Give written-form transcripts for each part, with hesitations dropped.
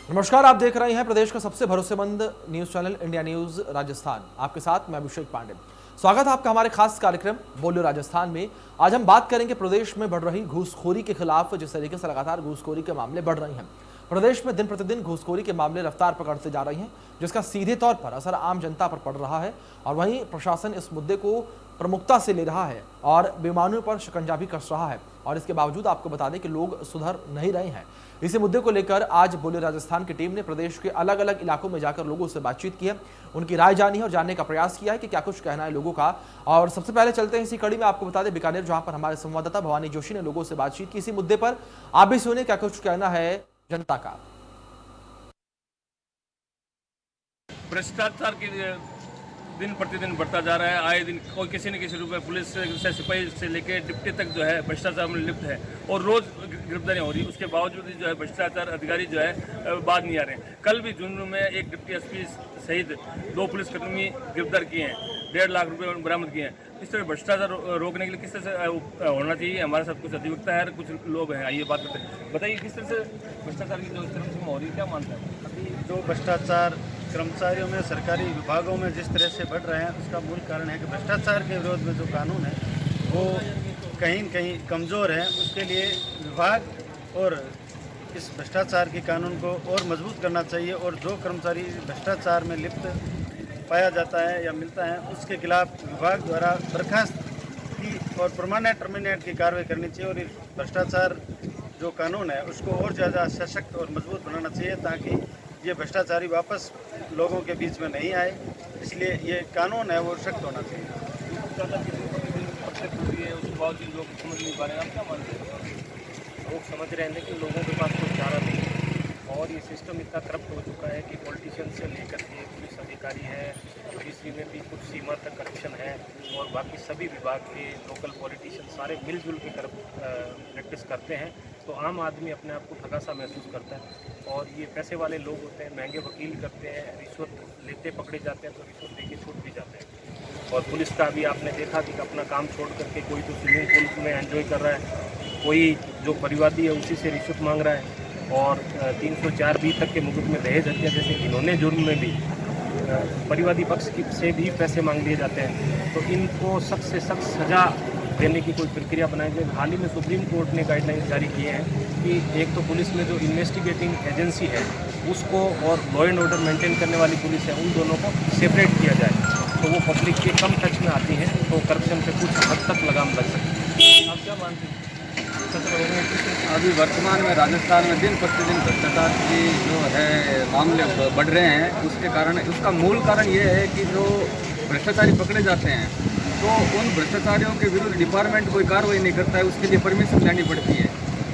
नमस्कार, आप देख रहे हैं प्रदेश का सबसे भरोसेमंद news channel India news Rajasthan. आपके साथ मैं अभिषेक पांडे। स्वागत है आपका हमारे खास कार्यक्रम बोलो राजस्थान में। आज हम बात करेंगे प्रदेश में बढ़ रही घूसखोरी के खिलाफ। जिस तरीके से लगातार घूसखोरी के मामले बढ़ रहे हैं, प्रदेश में दिन प्रतिदिन घूसखोरी के मामले रफ्तार पकड़ते जा रही हैं, जिसका सीधे तौर पर असर आम जनता पर पड़ रहा है। और वहीं प्रशासन इस मुद्दे को प्रमुखता से ले रहा है और बेईमानों पर शिकंजा भी कस रहा है। और इसके बावजूद आपको बता दें कि लोग सुधर नहीं रहे हैं। इसी मुद्दे को लेकर आज बोले राजस्थान की टीम ने प्रदेश के अलग अलग इलाकों में जाकर लोगों से बातचीत की है, उनकी राय जानी है और जानने का प्रयास किया है कि क्या कुछ कहना है लोगों का। और सबसे पहले चलते हैं इसी कड़ी में, आपको बता दें बीकानेर, जहां पर हमारे संवाददाता भवानी जोशी ने लोगों से बातचीत की इसी मुद्दे पर। आप भी सुनिए क्या कुछ कहना है जनता का। भ्रष्टाचार की दिन प्रतिदिन बढ़ता जा रहा है। आए दिन कोई किसी न किसी रूप में पुलिस से सिपाही से लेकर डिप्टी तक जो है भ्रष्टाचार में लिप्त है और रोज गिरफ्तारियां हो रही है। उसके बावजूद भी जो है भ्रष्टाचार अधिकारी जो है बाद नहीं आ रहे हैं। कल भी झुंझुनू में एक डिप्टी एसपी सहित 2 पुलिसकर्मी गिरफ्तार किए हैं, 1.5 लाख रुपए बरामद किए हैं। इस तरह भ्रष्टाचार रोकने के लिए किस तरह से होना चाहिए। हमारे साथ कुछ अधिवक्ता है, कुछ लोग हैं, आइए बात करते हैं। बताइए किस तरह से भ्रष्टाचार की जो इस तरह से हो रही है, क्या मानते हैं? अभी जो भ्रष्टाचार कर्मचारियों में, सरकारी विभागों में जिस तरह से बढ़ रहे हैं, उसका मूल कारण है कि भ्रष्टाचार के विरोध में जो कानून है वो कहीं न कहीं कमज़ोर है। उसके लिए विभाग और इस भ्रष्टाचार के कानून को और मजबूत करना चाहिए और जो कर्मचारी भ्रष्टाचार में लिप्त पाया जाता है या मिलता है, उसके खिलाफ विभाग द्वारा बर्खास्त की और परमानेंट टर्मिनेट की कार्रवाई करनी चाहिए। और इस भ्रष्टाचार जो कानून है उसको और ज़्यादा सशक्त और मजबूत बनाना चाहिए ताकि ये भ्रष्टाचारी वापस लोगों के बीच में नहीं आए। इसलिए ये कानून है वो सख्त होना चाहिए। उसके बावजूद लोग समझ नहीं पा रहे हैं, आप क्या मानते हैं? लोग समझ रहे हैं लेकिन लोगों के पास कोई चारा नहीं है। और ये सिस्टम इतना करप्ट हो चुका है कि पॉलिटिशियन से लेकर के पुलिस अधिकारी है, जुडिशरी में भी कुछ सीमा तक करप्शन है और बाकी सभी विभाग के लोकल पॉलिटिशियन सारे मिलजुल के प्रैक्टिस करते हैं। तो आम आदमी अपने आप को ठगा सा महसूस करता है। और ये पैसे वाले लोग होते हैं, महंगे वकील करते हैं, रिश्वत लेते पकड़े जाते हैं तो रिश्वत दे के छूट भी जाते हैं। और पुलिस का भी आपने देखा कि अपना काम छोड़ करके कोई तो स्विमिंग पूल में एंजॉय कर रहा है, कोई जो परिवादी है उसी से रिश्वत मांग रहा है। और 304B तक के मुकदमे में दहेज हत्या जैसे इन्होंने जुर्म में भी परिवादी पक्ष से भी पैसे मांग लिए जाते हैं। तो इनको सख्त से सख्त सज़ा देने की कोई प्रक्रिया बनाई जाए। हाल ही में सुप्रीम कोर्ट ने गाइडलाइंस जारी किए हैं कि एक तो पुलिस में जो इन्वेस्टिगेटिंग एजेंसी है उसको और लॉ एंड ऑर्डर मेंटेन करने वाली पुलिस है, उन दोनों को सेपरेट किया जाए तो वो पब्लिक के कम टच में आती हैं, तो करप्शन पे कुछ हद तक लगाम लग सकती है। आप क्या मानते हैं? अभी वर्तमान में राजस्थान में दिन प्रतिदिन भ्रष्टाचार की जो है मामले बढ़ रहे हैं। उसके कारण, उसका मूल कारण ये है कि जो भ्रष्टाचारी पकड़े जाते हैं तो उन भ्रष्टाचारियों के विरुद्ध डिपार्टमेंट कोई कार्रवाई नहीं करता है, उसके लिए परमिशन लेनी पड़ती है।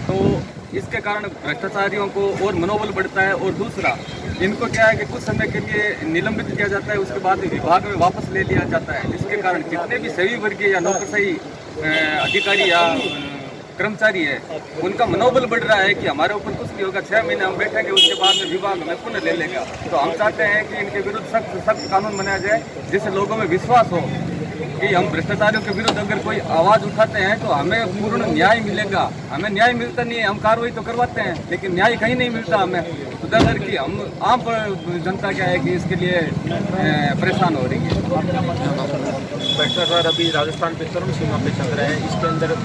तो इसके कारण भ्रष्टाचारियों को और मनोबल बढ़ता है। और दूसरा, इनको क्या है कि कुछ समय के लिए निलंबित किया जाता है, उसके बाद विभाग में वापस ले लिया जाता है, जिसके कारण जितने भी सभी वर्गीय या नौकरशाही अधिकारी या कर्मचारी है उनका मनोबल बढ़ रहा है कि हमारे ऊपर कुछ नहीं होगा, 6 महीने हम बैठेंगे, उसके बाद में विभाग हमें पुनः ले लेगा। तो हम चाहते हैं कि इनके विरुद्ध सख्त कानून बनाया जाए, जिससे लोगों में विश्वास हो कि हम भ्रष्टाचारियों के विरुद्ध अगर कोई आवाज़ उठाते हैं तो हमें पूर्ण न्याय मिलेगा। हमें न्याय मिलता नहीं है, हम कार्रवाई तो करवाते हैं लेकिन न्याय कहीं नहीं मिलता हमें। तो दर की हम आम जनता क्या है कि इसके लिए परेशान हो रही है। भ्रष्टाचार अभी राजस्थान पे चरम सीमा पे चल रहा है। इसके अंदर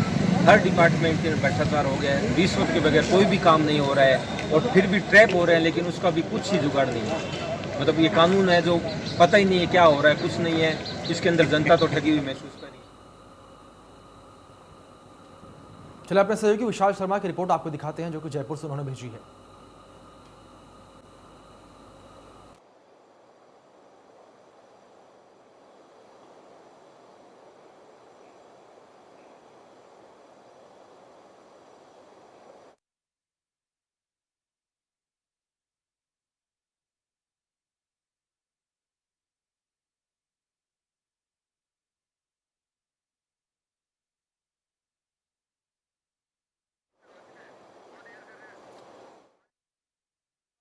हर डिपार्टमेंट के भ्रष्टाचार हो गया है। रिश्वत के बगैर कोई भी काम नहीं हो रहा है और फिर भी ट्रैप हो रहे हैं, लेकिन उसका भी कुछ ही जुगाड़ नहीं है। मतलब ये कानून है जो पता ही नहीं है क्या हो रहा है, कुछ नहीं है। इसके अंदर जनता तो ठगी हुई महसूस कर रही है। चलिए अपने सहयोगी विशाल शर्मा की रिपोर्ट आपको दिखाते हैं, जो कि जयपुर से उन्होंने भेजी है।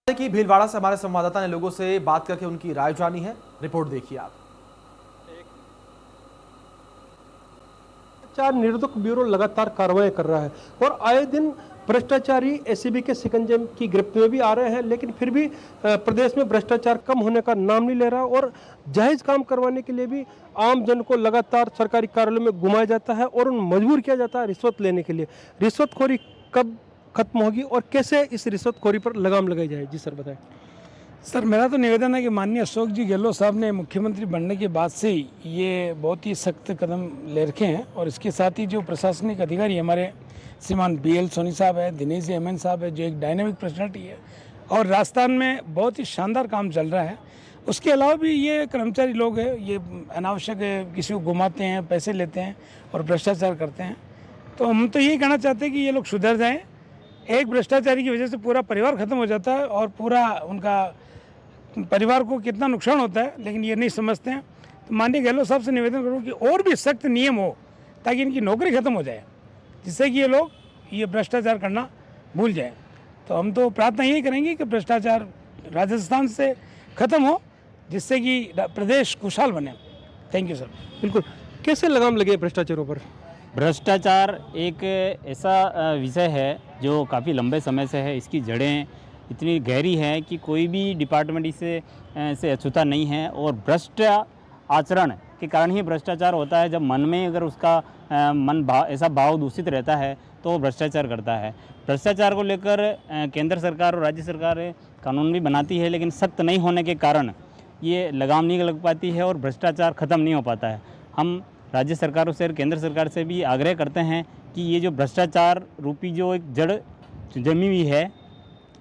कि भीलवाड़ा से हमारे संवाददाता ने लोगों से बात करके उनकी राय जानी है। रिपोर्ट देखिए आप। भ्रष्टाचार निरोधक ब्यूरो लगातार कार्रवाई कर रहा है और आए दिन भ्रष्टाचारी एसीबी के शिकंजे की गिरफ्त में भी आ रहे हैं, लेकिन फिर भी प्रदेश में भ्रष्टाचार कम होने का नाम नहीं ले रहा और जायज़ काम करवाने के लिए भी आम जन को लगातार सरकारी कार्यालयों में घुमाया जाता है और उन मजबूर किया जाता है रिश्वत लेने के लिए। रिश्वतखोरी कब खत्म होगी और कैसे इस रिश्वतखोरी पर लगाम लगाई जाए? जी सर बताएं। सर, मेरा तो निवेदन है कि माननीय अशोक जी गहलोत साहब ने मुख्यमंत्री बनने के बाद से ही ये बहुत ही सख्त कदम ले रखे हैं और इसके साथ ही जो प्रशासनिक अधिकारी हमारे श्रीमान BL सोनी साहब है, दिनेश MN साहब है, जो एक डायनामिक पर्सनालिटी है और राजस्थान में बहुत ही शानदार काम चल रहा है। उसके अलावा भी ये कर्मचारी लोग हैं, ये अनावश्यक किसी को घुमाते हैं, पैसे लेते हैं और भ्रष्टाचार करते हैं। तो हम तो यही कहना चाहते हैं कि ये लोग सुधर जाएँ। एक भ्रष्टाचारी की वजह से पूरा परिवार ख़त्म हो जाता है और पूरा उनका परिवार को कितना नुकसान होता है, लेकिन ये नहीं समझते हैं। तो माननीय गहलोत साहब से निवेदन करूँ कि और भी सख्त नियम हो ताकि इनकी नौकरी ख़त्म हो जाए, जिससे कि ये लोग ये भ्रष्टाचार करना भूल जाए। तो हम तो प्रार्थना यही करेंगे कि भ्रष्टाचार राजस्थान से ख़त्म हो, जिससे कि प्रदेश खुशहाल बने। Thank you sir. बिल्कुल, कैसे लगाम लगे भ्रष्टाचारों पर? भ्रष्टाचार एक ऐसा विषय है जो काफ़ी लंबे समय से है। इसकी जड़ें इतनी गहरी हैं कि कोई भी डिपार्टमेंट से अछूता नहीं है और भ्रष्ट आचरण के कारण ही भ्रष्टाचार होता है। जब मन में अगर उसका ऐसा भाव दूषित रहता है तो वो भ्रष्टाचार करता है। भ्रष्टाचार को लेकर केंद्र सरकार और राज्य सरकार कानून भी बनाती है, लेकिन सख्त नहीं होने के कारण ये लगाम नहीं लग पाती है और भ्रष्टाचार ख़त्म नहीं हो पाता है। हम राज्य सरकारों से और केंद्र सरकार से भी आग्रह करते हैं कि ये जो भ्रष्टाचार रूपी जो एक जड़ जमी हुई है,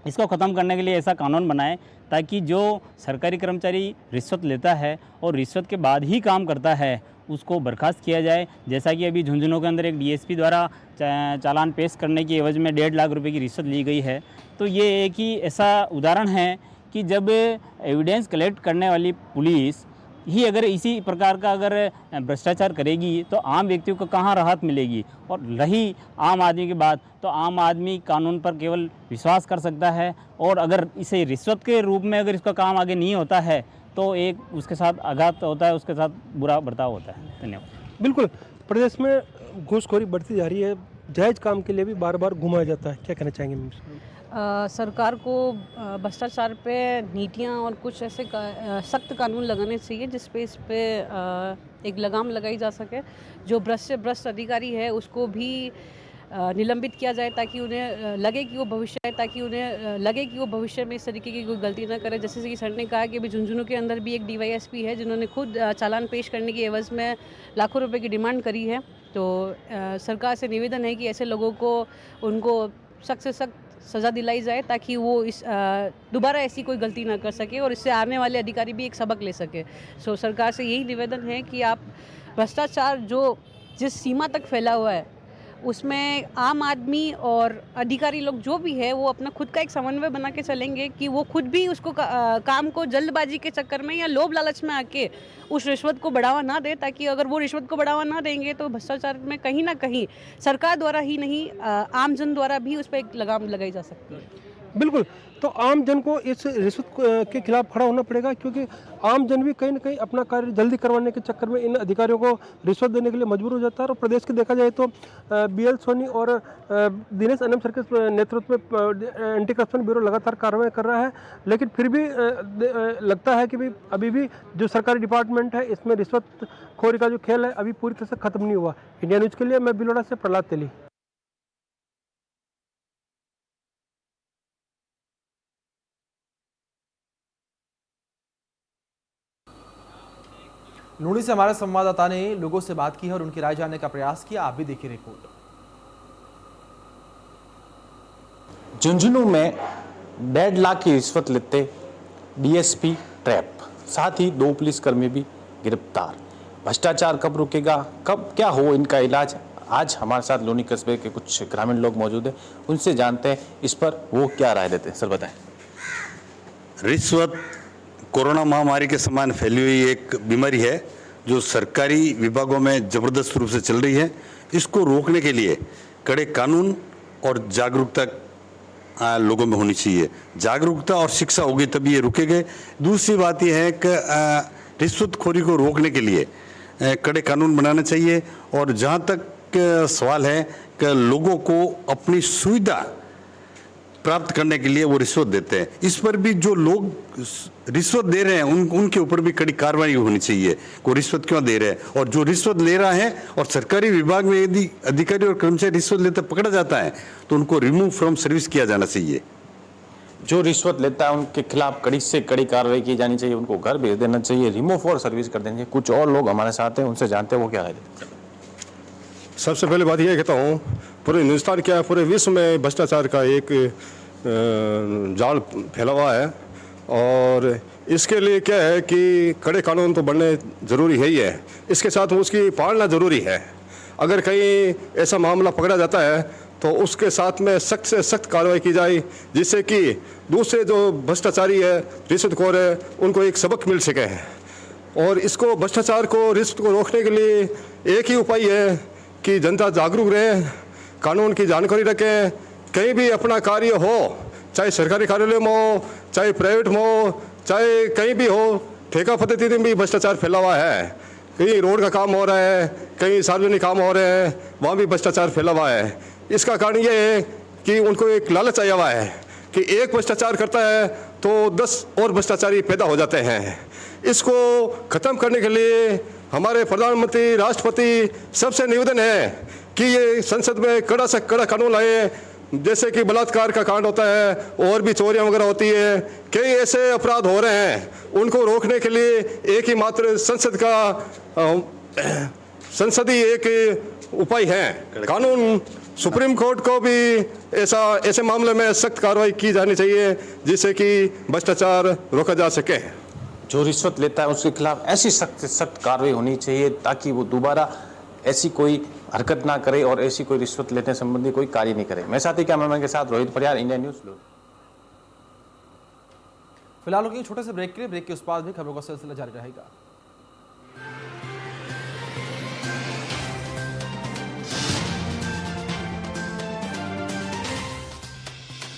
इसको ख़त्म करने के लिए ऐसा कानून बनाए ताकि जो सरकारी कर्मचारी रिश्वत लेता है और रिश्वत के बाद ही काम करता है उसको बर्खास्त किया जाए। जैसा कि अभी झुंझुनू के अंदर एक DSP द्वारा चालान पेश करने की एवज में 1.5 लाख रुपए की रिश्वत ली गई है। तो ये एक ही ऐसा उदाहरण है कि जब एविडेंस कलेक्ट करने वाली पुलिस ही अगर इसी प्रकार का अगर भ्रष्टाचार करेगी तो आम व्यक्तियों को कहाँ राहत मिलेगी। और रही आम आदमी की बात, तो आम आदमी कानून पर केवल विश्वास कर सकता है और अगर इसे रिश्वत के रूप में अगर इसका काम आगे नहीं होता है तो एक उसके साथ आघात होता है, उसके साथ बुरा बर्ताव होता है। धन्यवाद। बिल्कुल, प्रदेश में घूसखोरी बढ़ती जा रही है, जायज़ काम के लिए भी बार बार घुमाया जाता है, क्या कहना चाहेंगे मैम? सरकार को भ्रष्टाचार पे नीतियाँ और कुछ ऐसे सख्त कानून लगाने चाहिए जिस पे इस पे एक लगाम लगाई जा सके। जो भ्रष्ट अधिकारी है उसको भी निलंबित किया जाए ताकि उन्हें लगे कि वो भविष्य में इस तरीके की कोई गलती ना करे। जैसे कि सर ने कहा कि अभी झुंझुनू के अंदर भी एक DYSP है जिन्होंने खुद चालान पेश करने की एवज में लाखों रुपए की डिमांड करी है। तो सरकार से निवेदन है कि ऐसे लोगों को उनको सख्त से सख्त सज़ा दिलाई जाए ताकि वो इस दोबारा ऐसी कोई गलती ना कर सके और इससे आने वाले अधिकारी भी एक सबक ले सके। सो सरकार से यही निवेदन है कि आप भ्रष्टाचार जो जिस सीमा तक फैला हुआ है उसमें आम आदमी और अधिकारी लोग जो भी है वो अपना खुद का एक समन्वय बना के चलेंगे कि वो खुद भी उसको काम को जल्दबाजी के चक्कर में या लोभ लालच में आके उस रिश्वत को बढ़ावा ना दे, ताकि अगर वो रिश्वत को बढ़ावा ना देंगे तो भ्रष्टाचार में कहीं ना कहीं सरकार द्वारा ही नहीं आम जन द्वारा भी उस पर एक लगाम लगाई जा सकती है। बिल्कुल, तो आम जन को इस रिश्वत के खिलाफ खड़ा होना पड़ेगा, क्योंकि आम जन भी कहीं ना कहीं अपना कार्य जल्दी करवाने के चक्कर में इन अधिकारियों को रिश्वत देने के लिए मजबूर हो जाता है। और प्रदेश के देखा जाए तो BL सोनी और दिनेश MN सर के नेतृत्व में एंटी करप्शन ब्यूरो लगातार कार्रवाई कर रहा है, लेकिन फिर भी लगता है कि अभी भी जो सरकारी डिपार्टमेंट है इसमें रिश्वतखोरी का जो खेल है अभी पूरी तरह से खत्म नहीं हुआ। इंडिया न्यूज़ के लिए मैं बिलोड़ा से प्रहलाद तेली। लूणी से हमारे संवाददाता ने लोगों से बात की है और उनकी राय जानने का प्रयास किया। आप भी देखिए रिपोर्ट। झुंझुनू में 1.5 लाख की रिश्वत लेते DSP ट्रैप, साथ ही 2 पुलिसकर्मी भी गिरफ्तार। भ्रष्टाचार कब रुकेगा, कब क्या हो इनका इलाज? आज हमारे साथ लूनी कस्बे के कुछ ग्रामीण लोग मौजूद हैं, उनसे जानते हैं इस पर वो क्या राय देते हैं। सर बताएं। रिश्वत कोरोना महामारी के समान फैली हुई एक बीमारी है जो सरकारी विभागों में ज़बरदस्त रूप से चल रही है। इसको रोकने के लिए कड़े कानून और जागरूकता लोगों में होनी चाहिए। जागरूकता और शिक्षा होगी तभी ये रुकेंगे। दूसरी बात यह है कि रिश्वतखोरी को रोकने के लिए कड़े कानून बनाना चाहिए। और जहाँ तक सवाल है कि लोगों को अपनी सुविधा प्राप्त करने के लिए वो रिश्वत देते हैं। इस पर भी जो लोग रिश्वत दे रहे हैं उनके ऊपर भी कड़ी कार्रवाई होनी चाहिए। को रिश्वत क्यों दे रहे हैं, और जो रिश्वत ले रहा है और सरकारी विभाग में यदि अधिकारी और कर्मचारी रिश्वत लेते पकड़ा जाता है तो उनको रिमूव फ्रॉम सर्विस किया जाना चाहिए। जो रिश्वत लेता है उनके खिलाफ कड़ी से कड़ी कार्रवाई की जानी चाहिए, उनको घर भेज देना चाहिए, रिमूव फॉर सर्विस कर देना चाहिए। कुछ और लोग हमारे साथ हैं, उनसे जानते हैं वो क्या है। सबसे पहले बात यह कहता हूँ, पूरे हिंदुस्तान क्या पूरे विश्व में भ्रष्टाचार का एक जाल फैला हुआ है, और इसके लिए क्या है कि कड़े कानून तो बनने ज़रूरी है ही है, इसके साथ उसकी पालना ज़रूरी है। अगर कहीं ऐसा मामला पकड़ा जाता है तो उसके साथ में सख्त से सख्त कार्रवाई की जाए, जिससे कि दूसरे जो भ्रष्टाचारी है, रिश्वतखोर है, उनको एक सबक मिल सके। और इसको भ्रष्टाचार को, रिश्वत को रोकने के लिए एक ही उपाय है कि जनता जागरूक रहे, कानून की जानकारी रखें। कहीं भी अपना कार्य हो, चाहे सरकारी कार्यालय में हो, चाहे प्राइवेट में हो, चाहे कहीं भी हो, ठेका पद्धति में भी भ्रष्टाचार फैला हुआ है। कहीं रोड का काम हो रहा है, कहीं सार्वजनिक काम हो रहे हैं, वहाँ भी भ्रष्टाचार फैला हुआ है। इसका कारण ये है कि उनको एक लालच आया हुआ है कि एक भ्रष्टाचार करता है तो 10 और भ्रष्टाचारी पैदा हो जाते हैं। इसको ख़त्म करने के लिए हमारे प्रधानमंत्री, राष्ट्रपति सबसे निवेदन है कि ये संसद में कड़ा से कड़ा कानून लाए। जैसे कि बलात्कार का कांड होता है और भी चोरियां वगैरह होती है, कई ऐसे अपराध हो रहे हैं, उनको रोकने के लिए एक ही मात्र संसदीय एक उपाय है कानून। सुप्रीम कोर्ट को भी ऐसे मामले में सख्त कार्रवाई की जानी चाहिए, जिससे कि भ्रष्टाचार रोका जा सके। जो रिश्वत लेता है उसके खिलाफ ऐसी सख्त से सख्त कार्रवाई होनी चाहिए ताकि वो दोबारा ऐसी कोई हरकत ना करे और ऐसी कोई रिश्वत लेने संबंधी कोई कार्य नहीं करे। मैं साथी कैमरामैन के साथ रोहित परियार, इंडिया न्यूज़। फिलहाल छोटे से ब्रेक के लिए, ब्रेक के उस बाद भी खबरों का सिलसिला जारी रहेगा।